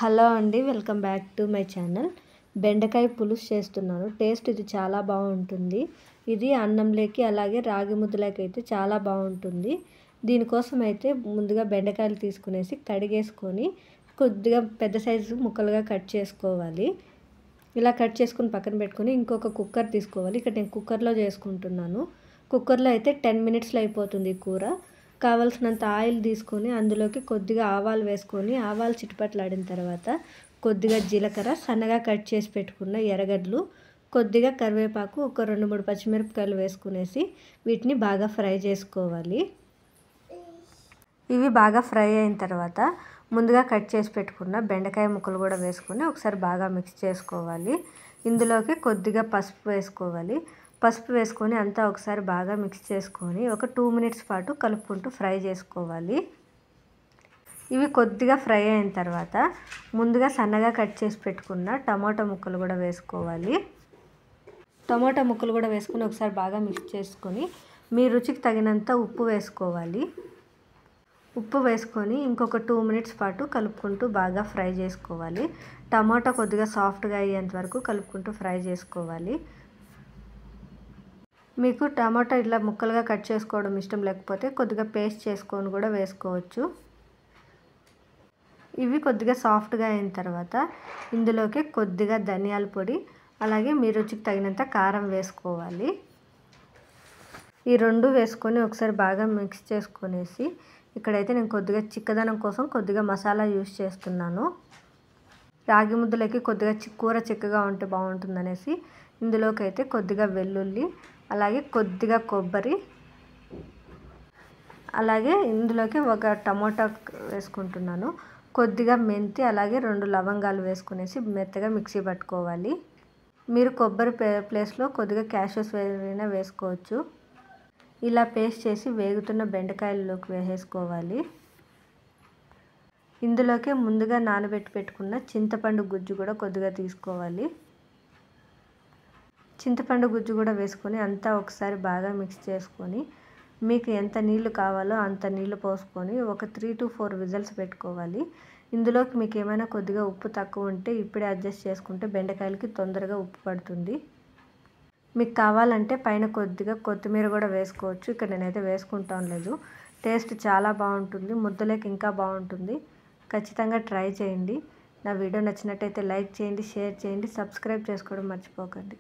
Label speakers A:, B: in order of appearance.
A: Hello అండి, welcome back to my channel. బెండకాయ పులుసు చేస్తున్నాను. టేస్ట్ ఇది చాలా బాగుంటుంది. ఇది అన్నంలోకి అలాగే రాగి ముద్దలోకి అయితే చాలా బాగుంటుంది. దీనికోసం అయితే ముందుగా బెండకాయలు తీసుకునేసి కడిగేసుకొని కొద్దిగా పెద్ద సైజు ముక్కలుగా కట్ చేసుకోవాలి. ఇలా కట్ చేసుకుని పక్కన పెట్టుకొని ఇంకొక కుక్కర్ తీసుకోవాలి. ఇక్కడ నేను కుక్కర్లో చేసుకుంటున్నాను. కుక్కర్లో అయితే 10 మినిట్స్లో అయిపోతుంది కూర. కావాల్సినంత ఆయిల్ తీసుకొని అందులోకి కొద్దిగా ఆవాలు వేసుకొని ఆవాలు చిటపట్లాడిన తర్వాత కొద్దిగా జీలకర్ర, సన్నగా కట్ చేసి పెట్టుకున్న ఎర్రగడ్డలు, కొద్దిగా కరివేపాకు, ఒక 2-3 పచ్చిమిరపకాయలు వేసుకునేసి వీటిని బాగా ఫ్రై చేసుకోవాలి. ఇవి బాగా ఫ్రై అయిన తర్వాత ముందుగా కట్ చేసి పెట్టుకున్న బెండకాయ ముక్కలు కూడా వేసుకొని ఒకసారి బాగా మిక్స్ చేసుకోవాలి. ఇందులోకి కొద్దిగా పసుపు వేసుకోవాలి. పసుపు వేసుకొని అంతా ఒకసారి బాగా మిక్స్ చేసుకొని ఒక 2 మినిట్స్ పాటు కలుపుకుంటూ ఫ్రై చేసుకోవాలి. ఇవి కొద్దిగా ఫ్రై అయిన తర్వాత ముందుగా సన్నగా కట్ చేసి పెట్టుకున్న టమాటా ముక్కలు కూడా వేసుకోవాలి. టమాటా ముక్కలు కూడా వేసుకొని ఒకసారి బాగా మిక్స్ చేసుకొని మీ రుచికి తగినంత ఉప్పు వేసుకోవాలి. ఉప్పు వేసుకొని ఇంకొక 2 మినిట్స్ పాటు కలుపుకుంటూ బాగా ఫ్రై చేసుకోవాలి. టమాటా కొద్దిగా సాఫ్ట్గా అయ్యేంత వరకు కలుపుకుంటూ ఫ్రై చేసుకోవాలి. మీకు టమాటా ఇట్లా ముక్కలుగా కట్ చేసుకోవడం ఇష్టం లేకపోతే కొద్దిగా పేస్ట్ చేసుకొని కూడా వేసుకోవచ్చు. ఇవి కొద్దిగా సాఫ్ట్గా అయిన తర్వాత ఇందులోకి కొద్దిగా ధనియాల పొడి, అలాగే మీ రుచికి తగినంత కారం వేసుకోవాలి. ఈ రెండు వేసుకొని ఒకసారి బాగా మిక్స్ చేసుకొనేసి ఇక్కడైతే నేను కొద్దిగా చిక్కదనం కోసం కొద్దిగా మసాలా యూస్ చేస్తున్నాను. రాగి ముద్దలకి కొద్దిగా కూర చిక్కగా ఉంటే బాగుంటుందనేసి ఇందులోకి అయితే కొద్దిగా వెల్లుల్లి, అలాగే కొద్దిగా కొబ్బరి, అలాగే ఇందులోకి ఒక టమాటా వేసుకుంటున్నాను. కొద్దిగా మెంతి, అలాగే 2 లవంగాలు వేసుకునేసి మెత్తగా మిక్సీ పట్టుకోవాలి. మీరు కొబ్బరి ప్లేస్లో కొద్దిగా క్యాషూస్ అయినా వేసుకోవచ్చు. ఇలా పేస్ట్ చేసి వేగుతున్న బెండకాయల్లోకి వేసేసుకోవాలి. ఇందులోకి ముందుగా నానబెట్టి పెట్టుకున్న చింతపండు గుజ్జు కూడా కొద్దిగా తీసుకోవాలి. చింతపండు గుజ్జు కూడా వేసుకొని అంతా ఒకసారి బాగా మిక్స్ చేసుకొని మీకు ఎంత నీళ్లు కావాలో అంత నీళ్లు పోసుకొని ఒక 3 to 4 విజిల్స్ పెట్టుకోవాలి. ఇందులోకి మీకు ఏమైనా కొద్దిగా ఉప్పు తక్కువ ఉంటే ఇప్పుడే అడ్జస్ట్ చేసుకుంటే బెండకాయలకి తొందరగా ఉప్పు పడుతుంది. మీకు కావాలంటే పైన కొద్దిగా కొత్తిమీర కూడా వేసుకోవచ్చు. ఇక్కడ నేనైతే వేసుకుంటాం లేదు. టేస్ట్ చాలా బాగుంటుంది. ముద్దలోకి ఇంకా బాగుంటుంది. ఖచ్చితంగా ట్రై చేయండి. నా వీడియో నచ్చినట్టయితే లైక్ చేయండి, షేర్ చేయండి, సబ్స్క్రైబ్ చేసుకోవడం మర్చిపోకండి.